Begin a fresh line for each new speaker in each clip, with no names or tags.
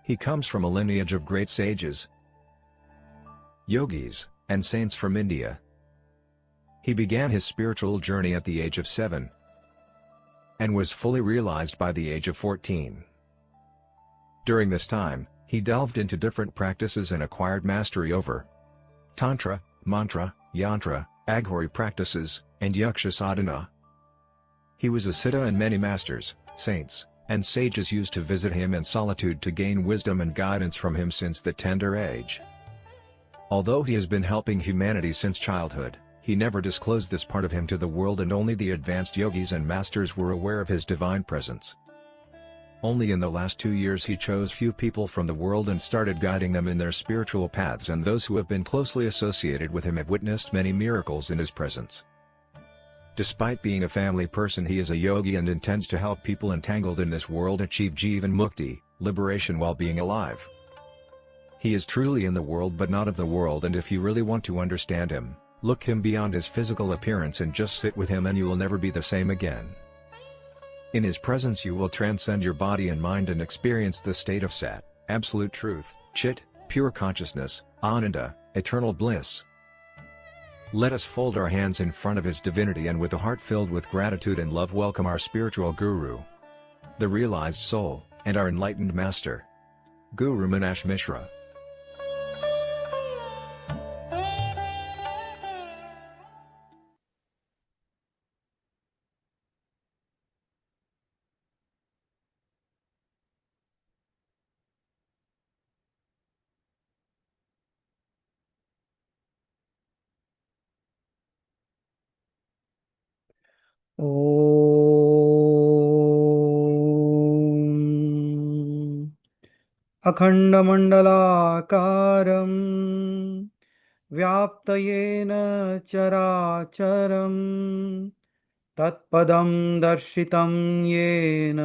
He comes from a lineage of great sages, yogis, and saints from India. He began his spiritual journey at the age of 7 and was fully realized by the age of 14. During this time, he delved into different practices and acquired mastery over Tantra, Mantra, Yantra, Aghori practices, and Yaksha sadhana. He was a siddha, and many masters, saints, and sages used to visit him in solitude to gain wisdom and guidance from him since the tender age. Although he has been helping humanity since childhood, he never disclosed this part of him to the world, and only the advanced yogis and masters were aware of his divine presence. Only in the last 2 years he chose few people from the world and started guiding them in their spiritual paths, and those who have been closely associated with him have witnessed many miracles in his presence. Despite being a family person, he is a yogi and intends to help people entangled in this world achieve Jivan Mukti, liberation while being alive. He is truly in the world but not of the world, and if you really want to understand him, look him beyond his physical appearance and just sit with him, and you will never be the same again. In his presence you will transcend your body and mind and experience the state of Sat, absolute truth, Chit, pure consciousness, Ananda, eternal bliss. Let us fold our hands in front of his divinity and with a heart filled with gratitude and love welcome our spiritual guru, the realized soul, and our enlightened master, Guru Minash Mishra.
ॐ अखण्डमण्डलाकारं व्याप्तयेन चराचरं तत्पदं दर्शितं येन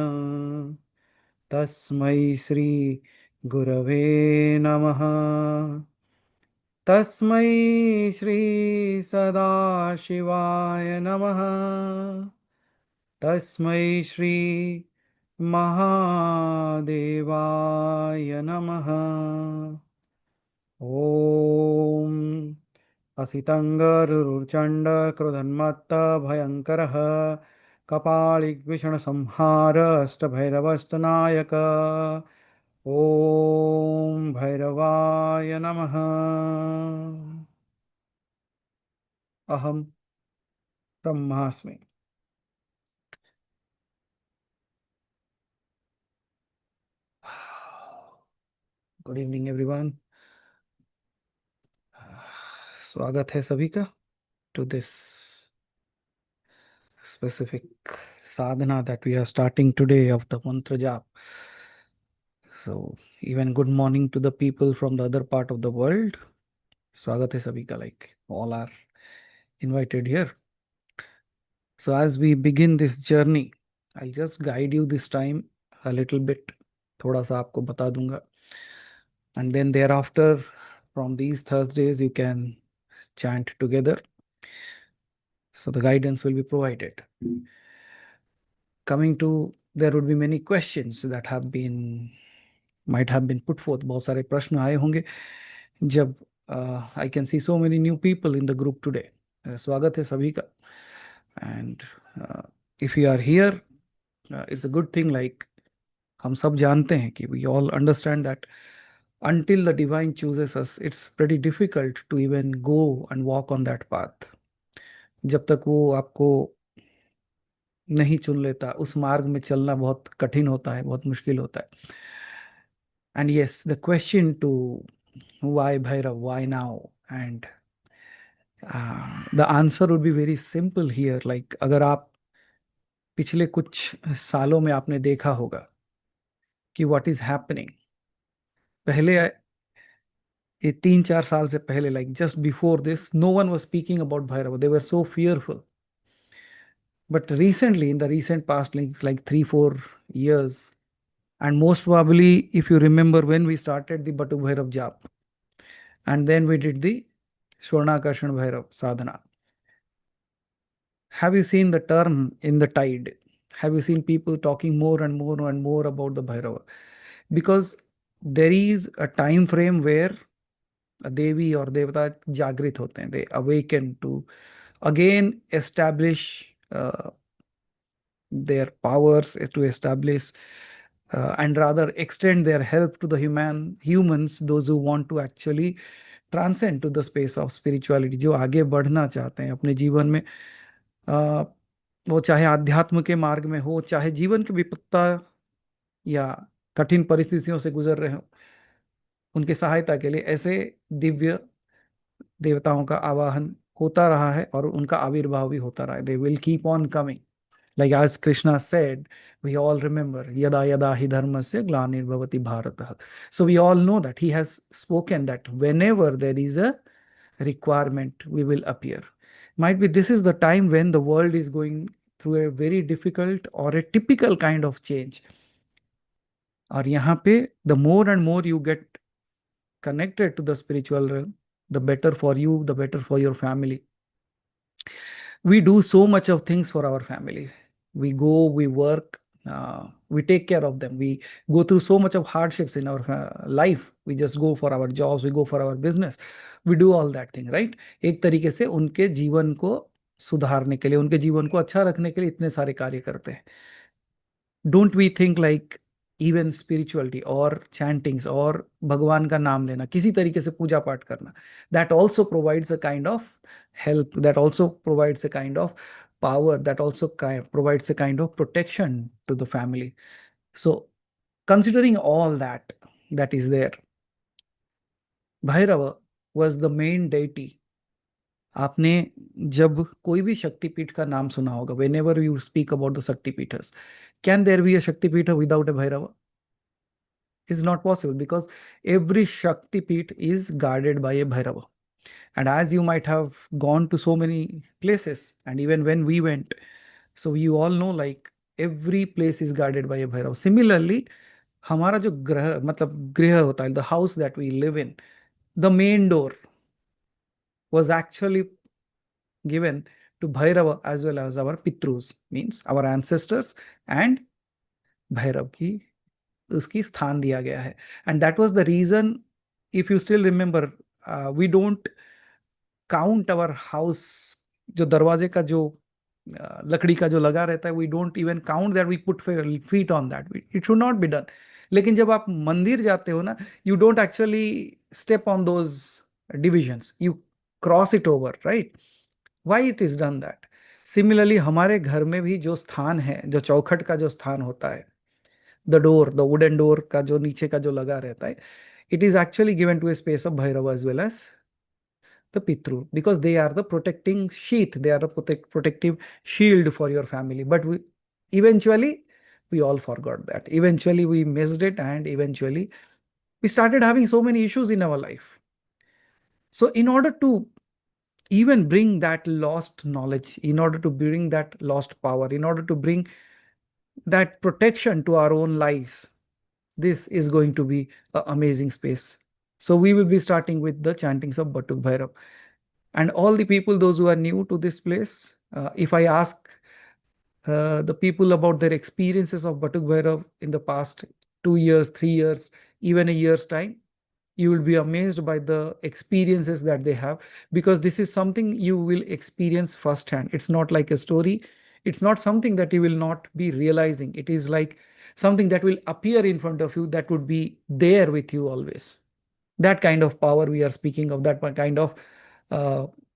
तस्मै श्री गुरवे नमः। तस्मै श्री सदाशिवाय नमः। तस्मै श्री महादेवाय नमः। ॐ असितङ्गरुरुचण्डक्रुधन्मत्तभयङ्करः कपालिग्विषणसंहार अष्टभैरवष्टनायक ॐ भैरवाय नमः। अहं ब्रह्मास्मि। Good evening everyone. स्वागत है सभी का to this specific sadhana that we are starting today of the mantra Jaap. So even good morning to the people from the other part of the world. Swagat hai sabhi ka, like all are invited here. So as we begin this journey, I'll just guide you this time a little bit. Thoda sa aapko bata dunga. And then thereafter, from these Thursdays, you can chant together. So the guidance will be provided. Coming to, there would be many questions that might have been put forth. बहुत सारे प्रश्न आए होंगे जब I can see so many new people in the group today. स्वागत है सभी का. And if you are here, it's a good thing. Like हम सब जानते हैं कि we all understand that until the divine chooses us, it's pretty difficult to even go and walk on that path. जब तक वो आपको नहीं चुन लेता, उस मार्ग में चलना बहुत कठिन होता है, बहुत मुश्किल होता है. And yes, the question to why Bhairav, why now? And the answer would be very simple here. Like अगर आप पिछले कुछ सालों में आपने देखा होगा कि what is happening, पहले ये 3-4 साल से पहले, like just before this, no one was speaking about Bhairava. They were so fearful. But recently, in the recent past, like 3-4 years, and most probably, if you remember when we started the Batuk Bhairav Jaap, and then we did the Swarnakarshan Bhairav sadhana. Have you seen the turn in the tide? Have you seen people talking more and more and more about the Bhairava? Because there is a time frame where देवी और देवता जागृत होते हैं. They awaken to again establish their powers, to establish and rather extend their help to the humans, those who want to actually transcend to the space of spirituality, जो आगे बढ़ना चाहते हैं अपने जीवन में. अ, वो चाहे आध्यात्म के मार्ग में हो, चाहे जीवन की विपत्ता या कठिन परिस्थितियों से गुजर रहे हो, उनकी सहायता के लिए ऐसे दिव्य देवताओं का आवाहन होता रहा है और उनका आविर्भाव भी होता रहा है. They will keep on coming. Like as Krishna said, we all remember, yada yada hi dharmasya glanirvavati bharatah. So we all know that he has spoken that whenever there is a requirement, we will appear. Might be this is the time when the world is going through a very difficult or a typical kind of change. और यहाँ पे the more and more you get connected to the spiritual realm, the better for you, the better for your family. We do so much of things for our family. We go, we work, we take care of them. We go through so much of hardships in our life. We just go for our jobs, we go for our business. We do all that thing, right? एक तरीके से उनके जीवन को सुधारने के लिए, उनके जीवन को अच्छा रखने के लिए इतने सारे कार्य करते हैं. Don't we think like even spirituality or chantings or भगवान का नाम लेना, किसी तरीके से पूजा पाठ करना, that also provides a kind of help, that also provides a kind of power, that also provides a kind of protection to the family. So considering all that is there, Bhairava was the main deity. आपने जब कोई भी शक्तिपीठ का नाम सुना होगा, whenever you speak about the Shaktipeethas, can there be a Shaktipeetha without a Bhairava? Is not possible, because every Shaktipeeth is guarded by a Bhairava. And as you might have gone to so many places, and even when we went, so you all know like every place is guarded by a Bhairava. Similarly, हमारा जो ग्रह मतलब गृह होता है, the house that we live in, the main door was actually given to Bhairava as well as our Pitrus, means our ancestors, and Bhairav की उसकी स्थान दिया गया है. And that was the reason, if you still remember, we don't count our house, जो दरवाजे का जो लकड़ी का जो लगा रहता है, we don't even count that, we put feet on that. It should not be done. लेकिन जब आप मंदिर जाते हो ना, you don't actually step on those divisions, you cross it over, right? Why it is done that? Similarly, हमारे घर में भी जो स्थान है, जो चौखट का जो स्थान होता है, the door, the wooden door का जो नीचे का जो लगा रहता है, it is actually given to a space of Bhairava as well as the Pitru, because they are the protecting sheath, they are the protective shield for your family. But eventually we all forgot that. Eventually we missed it, and eventually we started having so many issues in our life. So in order to even bring that lost knowledge, in order to bring that lost power, in order to bring that protection to our own lives, this is going to be an amazing space. So we will be starting with the chantings of Batuk Bhairav. And all the people, those who are new to this place, if I ask the people about their experiences of Batuk Bhairav in the past 2 years, 3 years, even a year's time, you will be amazed by the experiences that they have, because this is something you will experience firsthand. It's not like a story. It's not something that you will not be realizing. It is like something that will appear in front of you, that would be there with you always. That kind of power we are speaking of, that kind of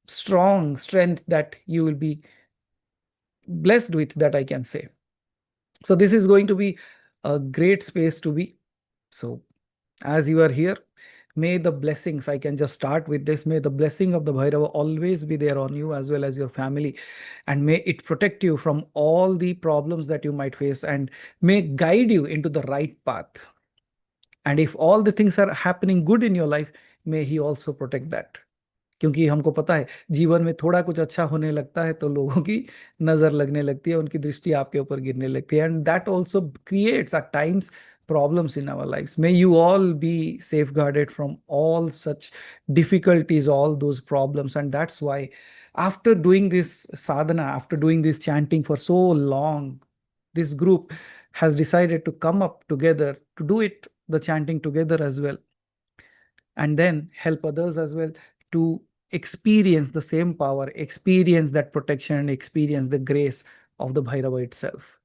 strong strength that you will be blessed with, that I can say. So this is going to be a great space to be. So as you are here, may the blessings, I can just start with this, may the blessing of the Bhairava always be there on you as well as your family, and may it protect you from all the problems that you might face, and may guide you into the right path. And if all the things are happening good in your life, may he also protect that. क्योंकि हमको पता है जीवन में थोड़ा कुछ अच्छा होने लगता है तो लोगों की नजर लगने लगती है, उनकी दृष्टि आपके ऊपर गिरने लगती है, and that also creates at times problems in our lives. May you all be safeguarded from all such difficulties, all those problems. And that's why after doing this sadhana, after doing this chanting for so long, this group has decided to come up together to do it the chanting together as well, and then help others as well to experience the same power, experience that protection, and experience the grace of the Bhairava itself.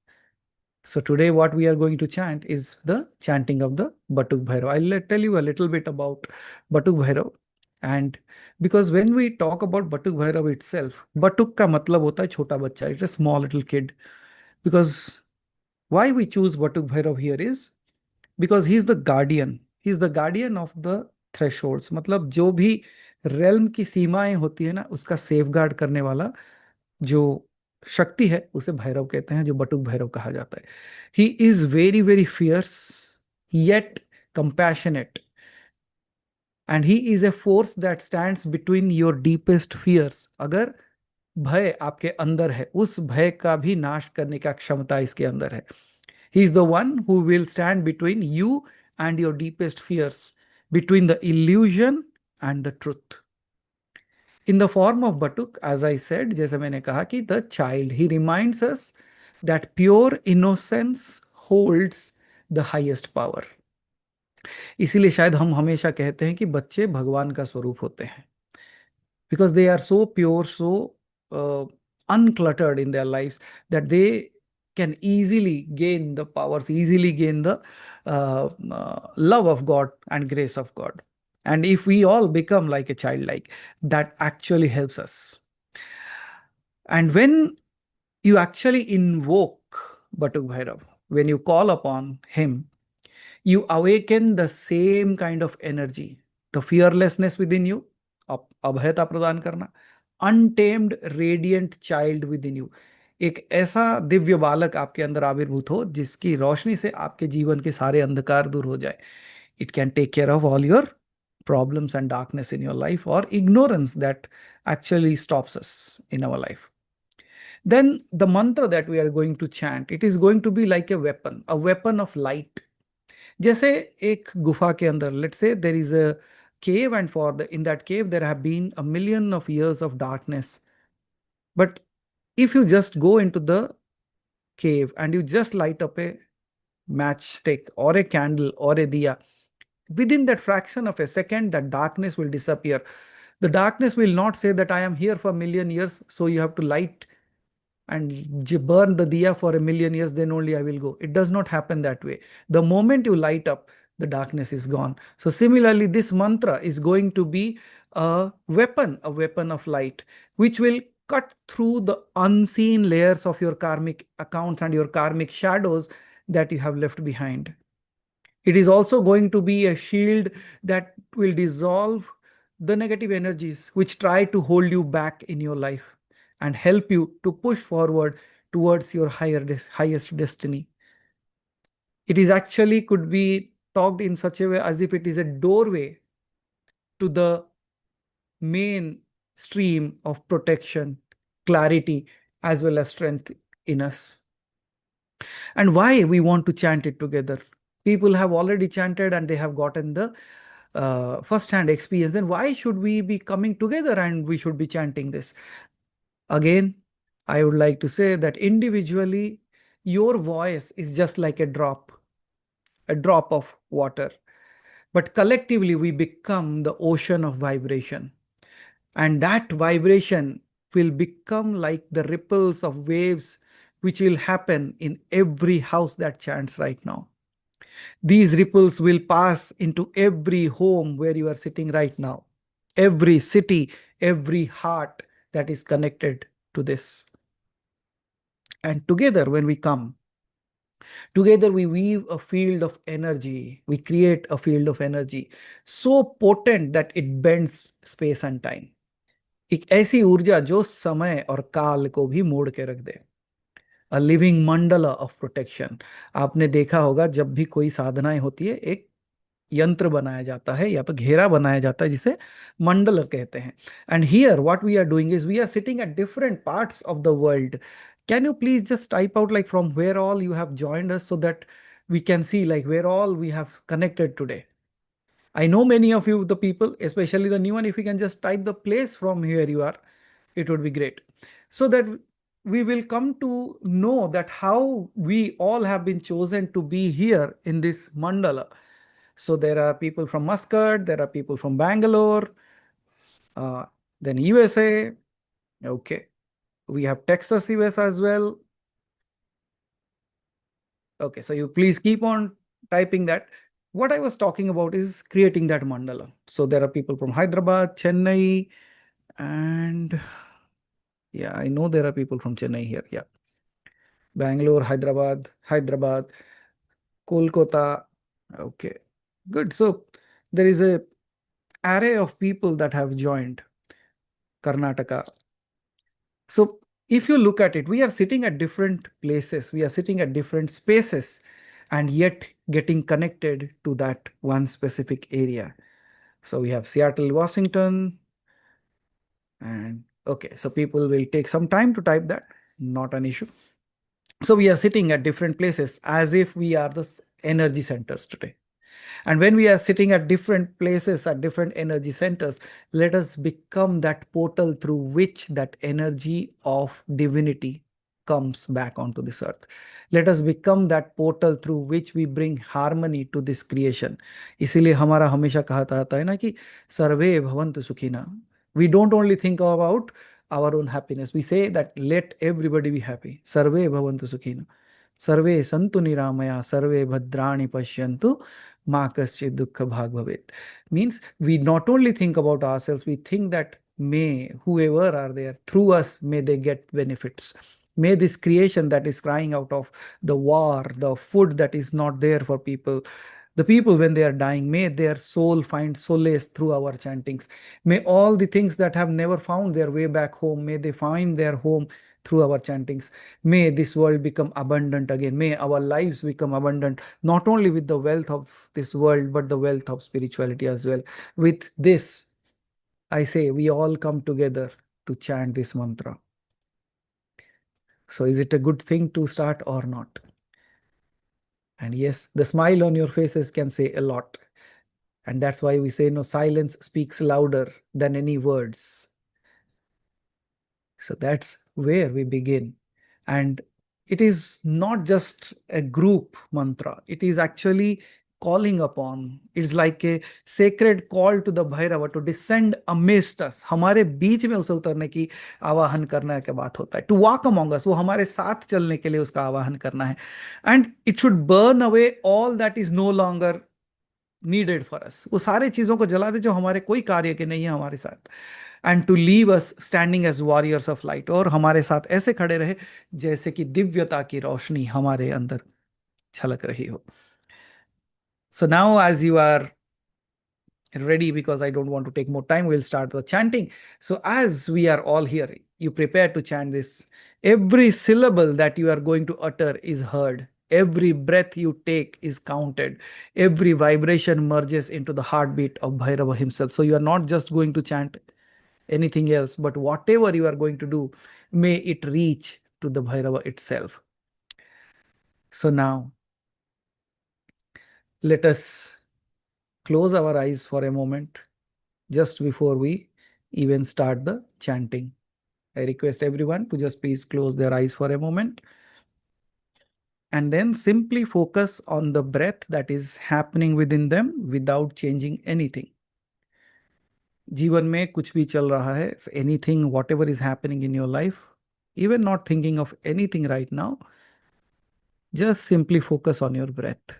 So today what we are going to chant is the chanting of the Batuk Bhairava. I'll tell you a little bit about Batuk Bhairava. And because when we talk about Batuk Bhairava itself, Batuk का मतलब होता है छोटा बच्चा, it's a small little kid. Because why we choose Batuk Bhairav here is because he's the guardian. He's the guardian of the thresholds. मतलब जो भी realm की सीमाएं होती है ना, उसका safeguard करने वाला जो शक्ति है उसे भैरव कहते हैं, जो बटुक भैरव कहा जाता है. He is very very fierce yet compassionate, and he is a force that stands between your deepest fears. अगर भय आपके अंदर है, उस भय का भी नाश करने का क्षमता इसके अंदर है. He is the one who will stand between you and your deepest fears, between the illusion and the truth. In the form of Batuk, as I said, जैसे मैंने कहा कि the child, he reminds us that pure innocence holds the highest power. इसीलिए शायद हम हमेशा कहते हैं कि बच्चे भगवान का स्वरूप होते हैं, because they are so pure, so uncluttered in their lives that they can easily gain the powers, easily gain the love of God and grace of God. And if we all become like a child, like that actually helps us. And when you actually invoke Batuk Bhairav, when you call upon him, you awaken the same kind of energy, the fearlessness within you, अभयता प्रदान करना, untamed radiant child within you, एक ऐसा दिव्य बालक आपके अंदर आविर्भूत हो जिसकी रोशनी से आपके जीवन के सारे अंधकार दूर हो जाए. It can take care of all your problems and darkness in your life, or ignorance that actually stops us in our life. Then the mantra that we are going to chant, it is going to be like a weapon of light. जैसे एक गुफा के अंदर, let's say there is a cave, and in that cave there have been a million of years of darkness. But if you just go into the cave and you just light up a matchstick or a candle or a diya, within that fraction of a second, that darkness will disappear. The darkness will not say that I am here for a million years, so you have to light and burn the diya for a million years, then only I will go. It does not happen that way. The moment you light up, the darkness is gone. So similarly, this mantra is going to be a weapon of light, which will cut through the unseen layers of your karmic accounts and your karmic shadows that you have left behind. It is also going to be a shield that will dissolve the negative energies which try to hold you back in your life and help you to push forward towards your highest destiny. It is actually could be talked in such a way as if it is a doorway to the main stream of protection, clarity, as well as strength in us. And why we want to chant it together? People have already chanted and they have gotten the first-hand experience. And why should we be coming together and we should be chanting this? Again, I would like to say that individually, your voice is just like a drop of water. But collectively, we become the ocean of vibration. And that vibration will become like the ripples of waves, which will happen in every house that chants right now. These ripples will pass into every home where you are sitting right now, every city, every heart that is connected to this. And together, when we come, together we weave a field of energy, we create a field of energy so potent that it bends space and time. एक ऐसी ऊर्जा जो समय और काल को भी मोड़ के रख दे. A living mandala of protection. आपने देखा होगा जब भी कोई साधनाएं होती है, एक यंत्र बनाया जाता है या तो घेरा बनाया जाता है जिसे मंडल कहते हैं. And here what we are doing is we are sitting at different parts of the world. Can you please just type out like from where all you have joined us so that we can see like where all we have connected today? I know many of you, the people, especially the new one, if you can just type the place from where you are, it would be great. So that we will come to know that how we all have been chosen to be here in this mandala. So there are people from Muscat, there are people from Bangalore, uh, then USA. Okay. We have Texas, US as well. Okay, so you please keep on typing that. What I was talking about is creating that mandala. So there are people from Hyderabad, Chennai, and yeah, I know there are people from Chennai here. Yeah. Bangalore, Hyderabad, Kolkata. Okay, good. So there is a array of people that have joined Karnataka. So if you look at it, we are sitting at different places, we are sitting at different spaces, and yet getting connected to that one specific area. So we have Seattle, Washington, and okay, so people will take some time to type that, not an issue. So we are sitting at different places as if we are the energy centers today. And when we are sitting at different places, at different energy centers, let us become that portal through which that energy of divinity comes back onto this earth. Let us become that portal through which we bring harmony to this creation. इसीलिए हमारा हमेशा कहा जाता है ना कि सर्वे भवन्तु सुखिना. We don't only think about our own happiness. We say that let everybody be happy. सर्वे भवन्तु सुखिना. सर्वे सन्तु निरामया सर्वे भद्राणि पश्यन्तु मा कश्चित् दुःख भाग भवेत्. Means we not only think about ourselves, we think that may whoever are there through us, may they get benefits. May this creation that is crying out of the war, the food that is not there for people, the people when they are dying, may their soul find solace through our chantings. May all the things that have never found their way back home, may they find their home through our chantings. May this world become abundant again. May our lives become abundant, not only with the wealth of this world, but the wealth of spirituality as well. With this, I say we all come together to chant this mantra. So is it a good thing to start or not? And yes, the smile on your faces can say a lot. And that's why we say, no, silence speaks louder than any words. So that's where we begin. And it is not just a group mantra, it is actually calling upon. It's like a sacred call to the Bhairava to descend amidst us. हमारे बीच में उसे उतरने की आवाहन करने की बात होता है. To walk among us, वो हमारे साथ चलने के लिए उसका आवाहन करना है. And it should burn away all that is no longer needed for us. वो सारे चीजों को जला दे जो हमारे कोई कार्य के नहीं है हमारे साथ. And to leave us standing as warriors of light. और हमारे साथ ऐसे खड़े रहे जैसे कि दिव्यता की रोशनी हमारे अंदर छलक रही हो. So now as you are ready, because I don't want to take more time, we'll start the chanting. So as we are all here, you prepare to chant this. Every syllable that you are going to utter is heard. Every breath you take is counted. Every vibration merges into the heartbeat of Bhairava himself. So you are not just going to chant anything else, but whatever you are going to do, may it reach to the Bhairava itself. So now, let us close our eyes for a moment just before we even start the chanting. I request everyone to just please close their eyes for a moment and then simply focus on the breath that is happening within them without changing anything. जीवन में कुछ भी चल रहा है, anything, whatever is happening in your life, even not thinking of anything right now, just simply focus on your breath.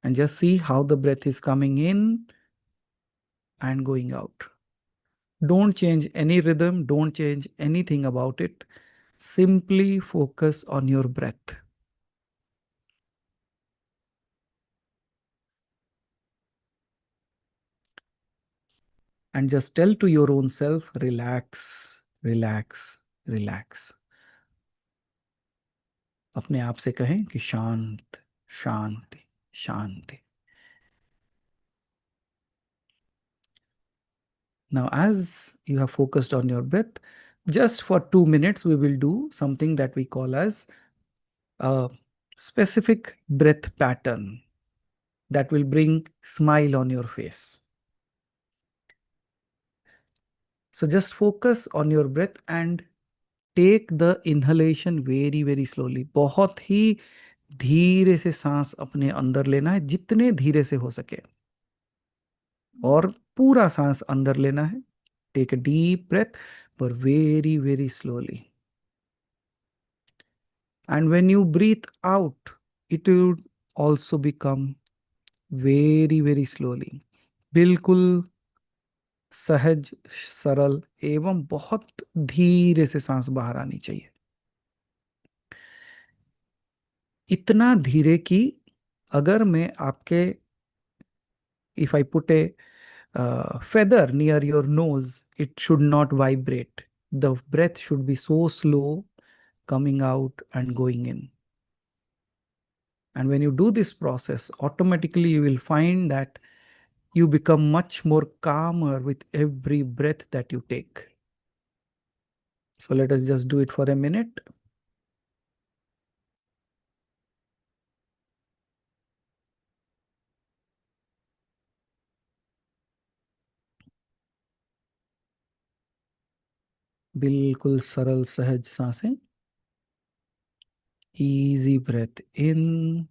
And just see how the breath is coming in and going out. Don't change any rhythm, don't change anything about it. Simply focus on your breath. And just tell to your own self, relax, relax, relax. अपने आप से कहें कि शांत, शांति, शांति. Now, as you have focused on your breath, just for 2 minutes, we will do something that we call as a specific breath pattern that will bring smile on your face. So just focus on your breath and take the inhalation very, very slowly. बहुत ही धीरे से सांस अपने अंदर लेना है, जितने धीरे से हो सके, और पूरा सांस अंदर लेना है. टेक अ डीप ब्रेथ, पर very very slowly. And when you breathe out, it will also become very very slowly. बिल्कुल सहज, सरल एवं बहुत धीरे से सांस बाहर आनी चाहिए. इतना धीरे कि अगर मैं आपके, if I put a feather near your nose, it should not vibrate. The breath should be so slow, coming out and going in. And when you do this process, automatically you will find that you become much more calmer with every breath that you take. So let us just do it for a minute. बिल्कुल सरल सहज सांसें. Easy breath in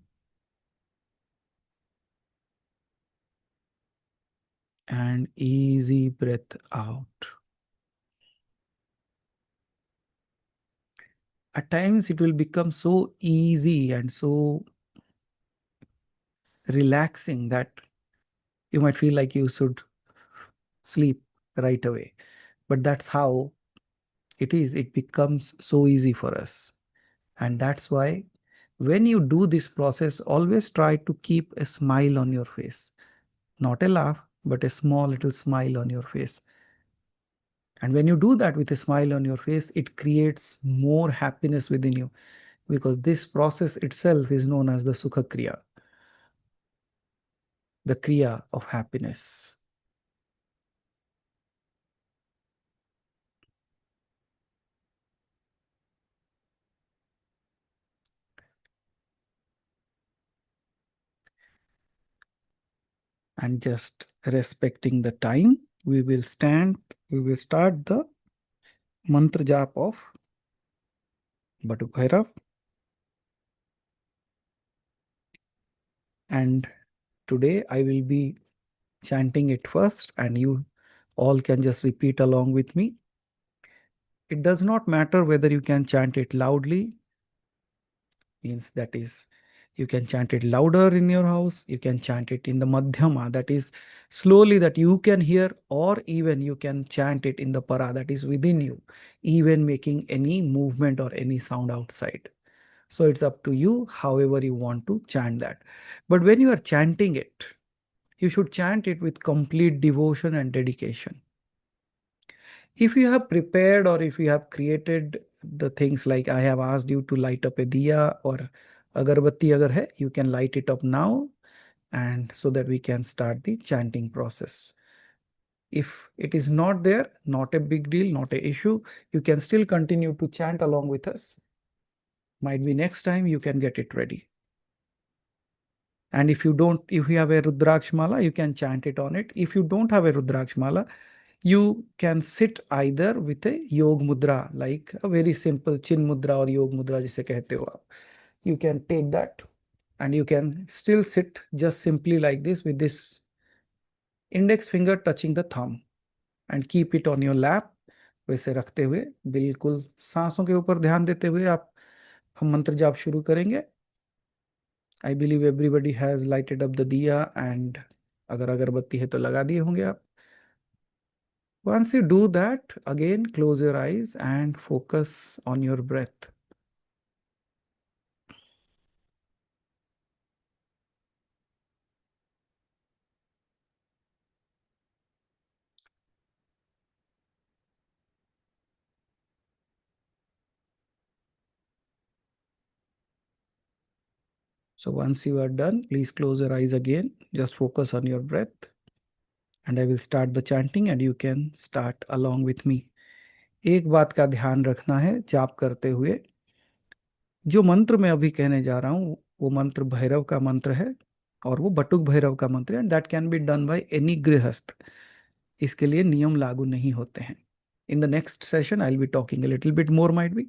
and easy breath out. At times it will become so easy and so relaxing that you might feel like you should sleep right away. But that's how it is. It becomes so easy for us. And that's why when you do this process, always try to keep a smile on your face. Not a laugh, but a small little smile on your face. And when you do that with a smile on your face, it creates more happiness within you, because this process itself is known as the Sukha Kriya, the Kriya of happiness. And just respecting the time, we will start the mantra jap of Batuk Bhairav. And today I will be chanting it first, and you all can just repeat along with me. It does not matter whether you can chant it loudly, means that is, you can chant it louder in your house, you can chant it in the madhyama, that is slowly, that you can hear, or even you can chant it in the para, that is within you, even making any movement or any sound outside. So it's up to you, however you want to chant that. But when you are chanting it, you should chant it with complete devotion and dedication. If you have prepared, or if you have created the things, like I have asked you to light up a diya or agarbatti agar hai, you can light it up now, and so that we can start the chanting process. If it is not there, not a big deal, not a issue, you can still continue to chant along with us. Might be next time you can get it ready. And if you have a Rudraksh mala, you can chant it on it. If you don't have a Rudraksh mala, you can sit either with a Yog Mudra, like a very simple Chin Mudra or Yog Mudra, जिसे कहते हो आप. You can take that, and you can still sit just simply like this, with this index finger touching the thumb, and keep it on your lap. वैसे रखते हुए, बिल्कुल सांसों के ऊपर ध्यान देते हुए आप, हम मंत्र जाप शुरू करेंगे. I believe everybody has lighted up the diya, and अगर अगरबत्ती है तो लगा दिए होंगे आप. Once you do that, again close your eyes and focus on your breath. So once you are done, please close your eyes again. Just focus on your breath. And I will start the chanting, and you can start along with me. एक बात का ध्यान रखना है जाप करते हुए, जो मंत्र मैं अभी कहने जा रहा हूँ वो मंत्र भैरव का मंत्र है, और वो बटुक भैरव का मंत्र है, and that can be done by any गृहस्थ. इसके लिए नियम लागू नहीं होते हैं. In the next session, I'll be talking a little bit more, might be.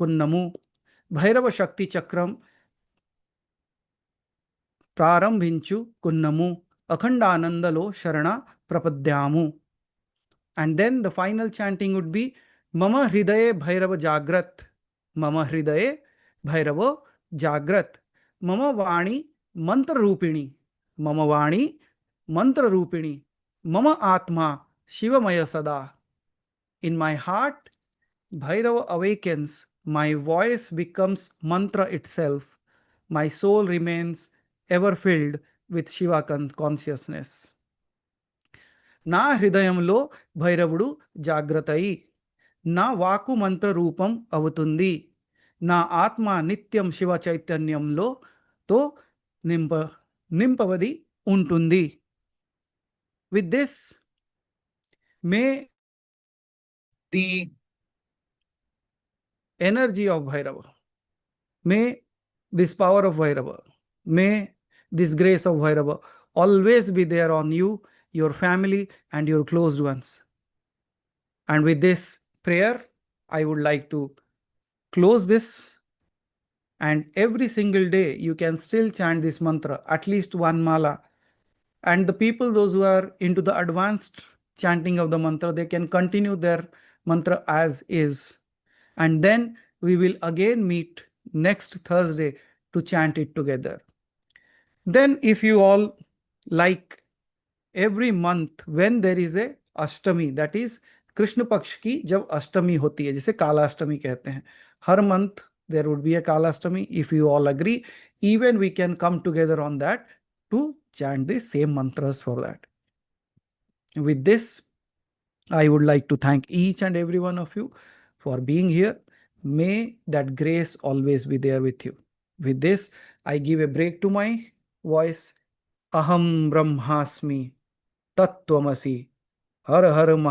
कुन्नमु Bhairav शक्ति चक्रम प्रारंभिंचु कुन्नमु अखंडानंदलो शरण प्रपद्यामु. And then the final chanting would be Mama Hridaye Bhairava Jagrat. Mama Hridaye Bhairava Jagrat. Mama Vani Mantra Rupini. Mama Vani Mantra Rupini. Mama Atma Shivamaya Sada. In my heart, Bhairava awakens. My voice becomes mantra itself. My soul remains ever filled with Shiva consciousness. నా హృదయంలో భైరవుడు జాగ్రత్తయి నా వాకు మంత్ర రూపం అవుతుంది నా ఆత్మ నిత్యం శివ చైతన్యంలో తో నింపవది ఉంటుంది. With this, may the energy of Bhairava, may this power of Bhairava, may this grace of Bhairava always be there on you, your family, and your closed ones. And with this prayer, I would like to close this. And every single day, you can still chant this mantra, at least one mala. And the people, those who are into the advanced chanting of the mantra, they can continue their mantra as is. And then we will again meet next Thursday to chant it together. Then if you all like, every month when there is a Ashtami, that is Krishna पक्ष की जब अष्टमी होती है, जिसे कालाष्टमी कहते हैं, हर month there would be a Kalashtami. If you all agree, even we can come together on that to chant the same mantras for that. With this, I would like to thank each and every one of you for being here. May that grace always be there with you. With this, I give a break to my voice. Aham Brahmasmi Tattvamasi. Har Har Maha.